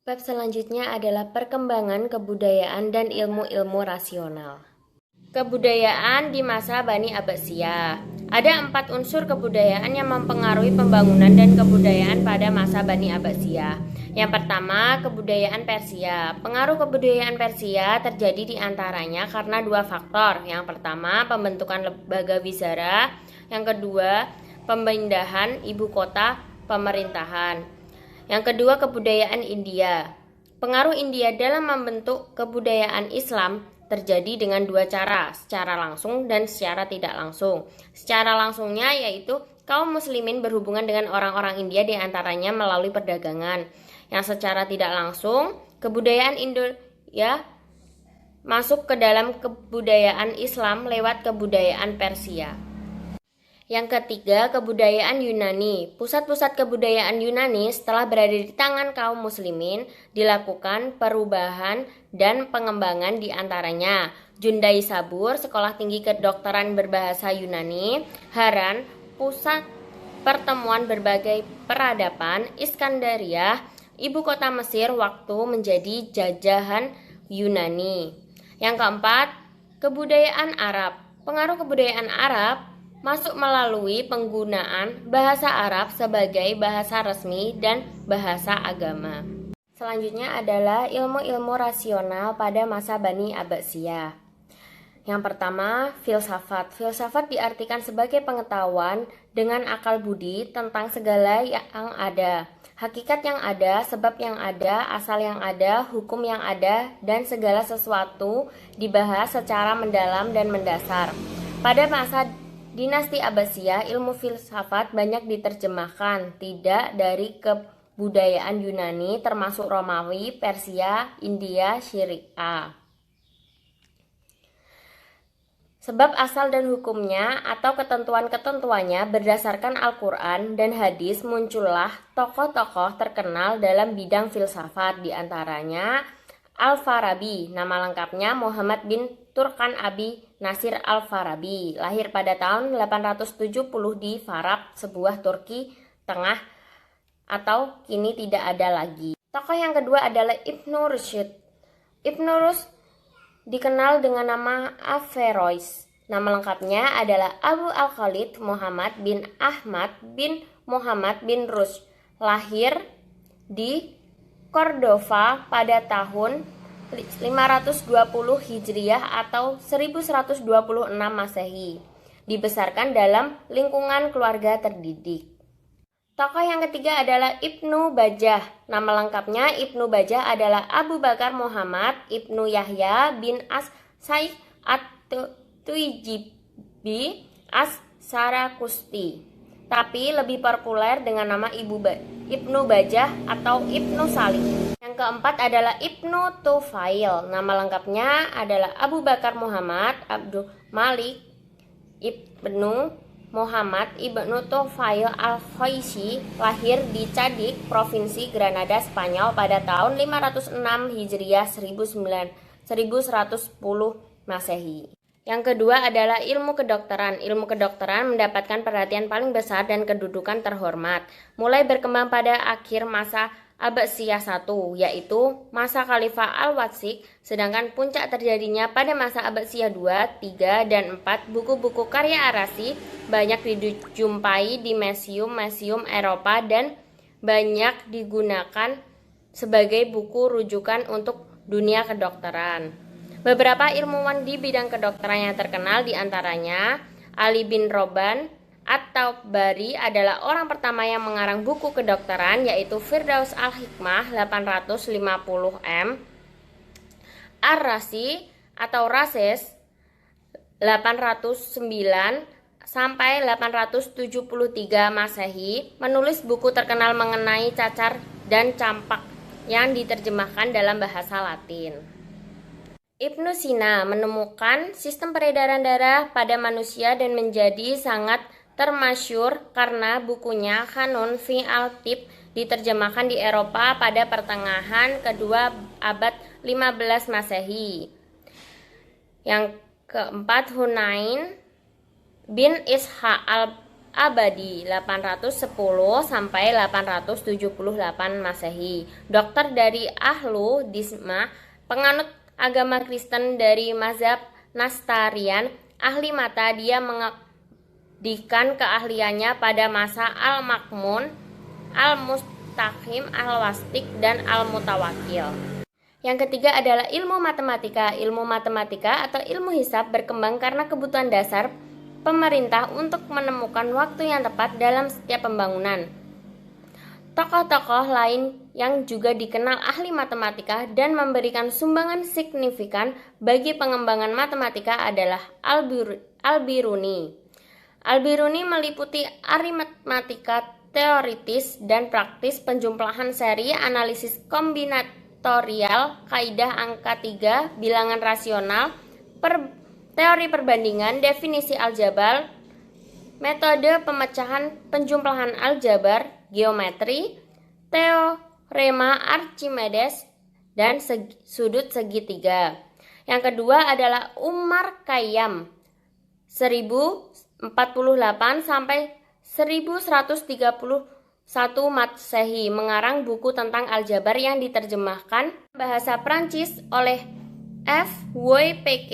Bab selanjutnya adalah perkembangan kebudayaan dan ilmu-ilmu rasional. Kebudayaan di masa Bani Abbasiyah. Ada 4 unsur kebudayaan yang mempengaruhi pembangunan dan kebudayaan pada masa Bani Abbasiyah. Yang pertama, kebudayaan Persia. Pengaruh kebudayaan Persia terjadi di antaranya karena 2 faktor. Yang pertama, pembentukan lembaga wizara. Yang kedua, pemindahan ibu kota pemerintahan. Yang kedua, kebudayaan India. Pengaruh India dalam membentuk kebudayaan Islam terjadi dengan 2 cara, secara langsung dan secara tidak langsung. Secara langsungnya yaitu kaum muslimin berhubungan dengan orang-orang India diantaranya melalui perdagangan. Yang secara tidak langsung, kebudayaan India masuk ke dalam kebudayaan Islam lewat kebudayaan Persia. Yang ketiga, kebudayaan Yunani. Pusat-pusat kebudayaan Yunani setelah berada di tangan kaum muslimin dilakukan perubahan dan pengembangan di antaranya Jundai Sabur, sekolah tinggi kedokteran berbahasa Yunani, Haran, pusat pertemuan berbagai peradaban, Iskandaria, ibu kota Mesir waktu menjadi jajahan Yunani. Yang keempat, kebudayaan Arab. Pengaruh kebudayaan Arab masuk melalui penggunaan bahasa Arab sebagai bahasa resmi dan bahasa agama. Selanjutnya adalah ilmu-ilmu rasional pada masa Bani Abbasiyah. Yang pertama, filsafat. Filsafat diartikan sebagai pengetahuan dengan akal budi tentang segala yang ada, hakikat yang ada, sebab yang ada, asal yang ada, hukum yang ada, dan segala sesuatu dibahas secara mendalam dan mendasar. Pada masa Dinasti Abbasiyah, ilmu filsafat banyak diterjemahkan, tidak dari kebudayaan Yunani termasuk Romawi, Persia, India, Syria. Sebab asal dan hukumnya atau ketentuan-ketentuannya berdasarkan Al-Quran dan hadis, muncullah tokoh-tokoh terkenal dalam bidang filsafat, diantaranya Al-Farabi, nama lengkapnya Muhammad bin Turkan Abi Nasir Al-Farabi, lahir pada tahun 870 di Farab, sebuah Turki Tengah atau kini tidak ada lagi. Tokoh yang kedua adalah Ibnu Rushd. Ibnu Rushd dikenal dengan nama Averroes. Nama lengkapnya adalah Abu Al-Khalid Muhammad bin Ahmad bin Muhammad bin Rushd, lahir di Cordova pada tahun 520 Hijriah atau 1126 Masehi. Dibesarkan dalam lingkungan keluarga terdidik. Tokoh yang ketiga adalah Ibnu Bajjah. Nama lengkapnya Ibnu Bajjah adalah Abu Bakar Muhammad Ibnu Yahya bin As-Saik At-Tuijibi As-Sarakusti, tapi lebih populer dengan nama Ibnu Bajjah atau Ibnu Salih. Yang keempat adalah Ibnu Tufail. Nama lengkapnya adalah Abu Bakar Muhammad Abdul Malik Ibnu Muhammad Ibnu Tufail Al-Khaisi, lahir di Cadiz, Provinsi Granada, Spanyol pada tahun 506 Hijriah 1110 Masehi. Yang kedua adalah ilmu kedokteran. Ilmu kedokteran mendapatkan perhatian paling besar dan kedudukan terhormat, mulai berkembang pada akhir masa Abbasiyah I, yaitu masa Khalifah Al-Watsik, sedangkan puncak terjadinya pada masa Abbasiyah II, III, dan IV. Buku-buku karya Arasi banyak dijumpai di museum-museum Eropa dan banyak digunakan sebagai buku rujukan untuk dunia kedokteran. Beberapa ilmuwan di bidang kedokteran yang terkenal diantaranya Ali bin Roban At-Tabari adalah orang pertama yang mengarang buku kedokteran, yaitu Firdaus Al-Hikmah 850 M, Ar-Razi atau Rases 809 sampai 873 Masehi, menulis buku terkenal mengenai cacar dan campak yang diterjemahkan dalam bahasa Latin. Ibnu Sina menemukan sistem peredaran darah pada manusia dan menjadi sangat termasyhur karena bukunya Kanun fi al-Tib diterjemahkan di Eropa pada pertengahan kedua abad 15 Masehi. Yang keempat, Hunain bin Ishaq abadi 810 sampai 878 Masehi. Dokter dari Ahlu Disma, penganut agama Kristen dari mazhab Nastarian, ahli mata. Dia mengabdikan keahliannya pada masa Al-Makmun, Al-Mustaqim, Al-Wastik, dan Al-Mutawakil. Yang ketiga adalah ilmu matematika. Ilmu matematika atau ilmu hisab berkembang karena kebutuhan dasar pemerintah untuk menemukan waktu yang tepat dalam setiap pembangunan. Tokoh-tokoh lain yang juga dikenal ahli matematika dan memberikan sumbangan signifikan bagi pengembangan matematika adalah Al-Biruni. Al-Biruni meliputi aritmatika teoritis dan praktis, penjumlahan seri, analisis kombinatorial, kaidah angka 3, bilangan rasional, teori perbandingan, definisi aljabar, metode pemecahan penjumlahan aljabar, geometri, teorema Archimedes, dan sudut segitiga. Yang kedua adalah Umar Khayyam 1048 sampai 1131 Masehi, mengarang buku tentang aljabar yang diterjemahkan bahasa Prancis oleh F.W.P.K.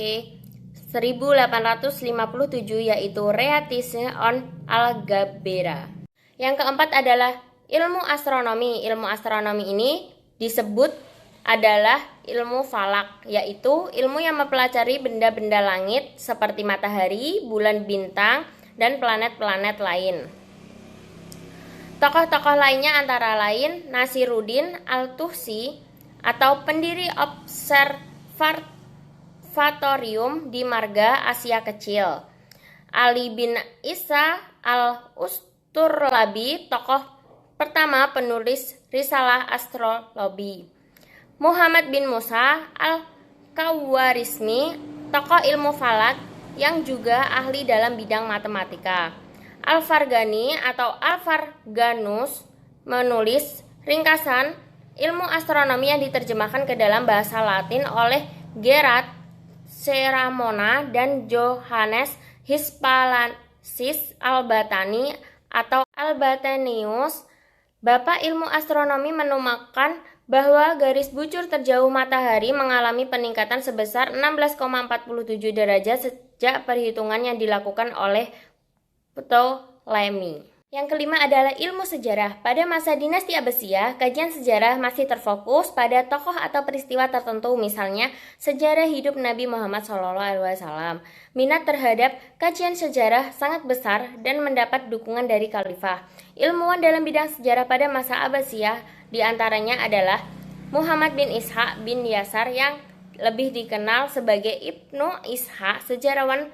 1857, yaitu Réatisme on Algebra. Yang keempat adalah ilmu astronomi. Ilmu astronomi ini disebut adalah ilmu falak, yaitu ilmu yang mempelajari benda-benda langit seperti matahari, bulan, bintang, dan planet-planet lain. Tokoh-tokoh lainnya antara lain Nasiruddin Al-Tusi atau pendiri observatorium di marga Asia Kecil, Ali bin Isa Al-Usturlabi, tokoh pertama penulis risalah astrologi, Muhammad bin Musa Al-Khawarizmi, tokoh ilmu falak yang juga ahli dalam bidang matematika. Al-Farghani atau Al-Farganus menulis ringkasan ilmu astronomi yang diterjemahkan ke dalam bahasa Latin oleh Gerard Seramona dan Johannes Hispalasis Albatani atau Albatenius. Bapak ilmu astronomi menemukan bahwa garis bucur terjauh matahari mengalami peningkatan sebesar 16,47 derajat sejak perhitungan yang dilakukan oleh Ptolemy. Yang kelima adalah ilmu sejarah. Pada masa dinasti Abbasiyah, kajian sejarah masih terfokus pada tokoh atau peristiwa tertentu, misalnya sejarah hidup Nabi Muhammad SAW. Minat terhadap kajian sejarah sangat besar dan mendapat dukungan dari khalifah. Ilmuwan dalam bidang sejarah pada masa Abbasiyah diantaranya adalah Muhammad bin Ishaq bin Yasar yang lebih dikenal sebagai Ibnu Ishaq, sejarawan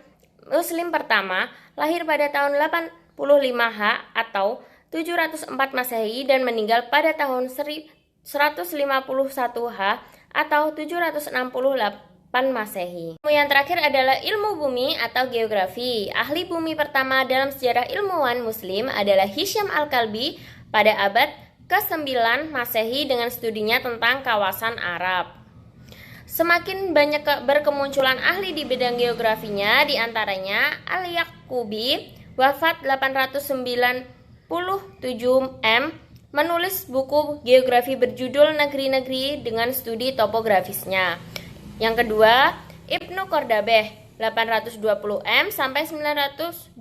Muslim pertama, lahir pada tahun 85H atau 704 Masehi dan meninggal pada tahun 151H atau 768 Masehi. Ilmu yang terakhir adalah ilmu bumi atau geografi. Ahli bumi pertama dalam sejarah ilmuwan muslim adalah Hisham Al-Kalbi pada abad ke-9 Masehi dengan studinya tentang kawasan Arab. Semakin banyak berkemunculan ahli di bidang geografinya, diantaranya Al-Yaqubi, wafat 897 M, menulis buku geografi berjudul Negeri-Negeri dengan studi topografisnya. Yang kedua, Ibnu Qordabeh, 820 M sampai 912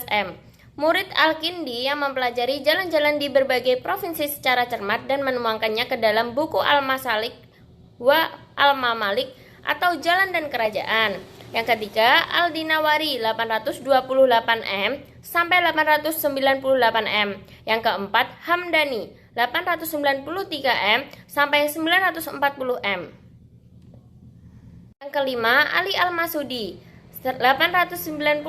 M, murid Al-Kindi yang mempelajari jalan-jalan di berbagai provinsi secara cermat dan menuangkannya ke dalam buku Al-Masalik wa Al-Mamalik atau Jalan dan Kerajaan. Yang ketiga, Al-Dinawari 828 M sampai 898 M. Yang keempat, Hamdani 893 M sampai 940 M. Yang kelima, Ali Al-Masudi 896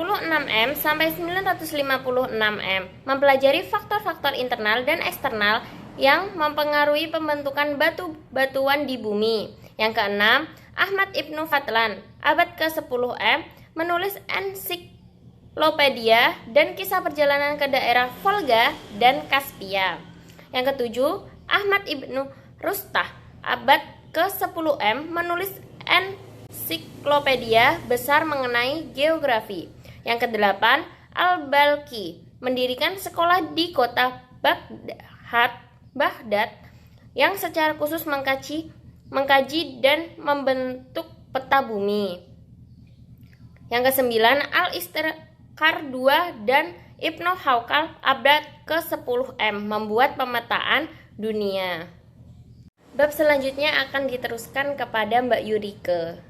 M sampai 956 M, mempelajari faktor-faktor internal dan eksternal yang mempengaruhi pembentukan batu-batuan di bumi. Yang keenam, Ahmad Ibnu Fadlan, abad ke-10 M, menulis ensiklopedia dan kisah perjalanan ke daerah Volga dan Kaspia. Yang ketujuh, Ahmad Ibnu Rustah, abad ke-10 M, menulis ensiklopedia besar mengenai geografi. Yang kedelapan, Al-Balqi mendirikan sekolah di kota Baghdad yang secara khusus mengkaji dan membentuk peta bumi. Yang kesembilan, Al-Istiqrar II dan Ibnu Hawqal abad ke-10 membuat pemetaan dunia. Bab selanjutnya akan diteruskan kepada Mbak Yurike.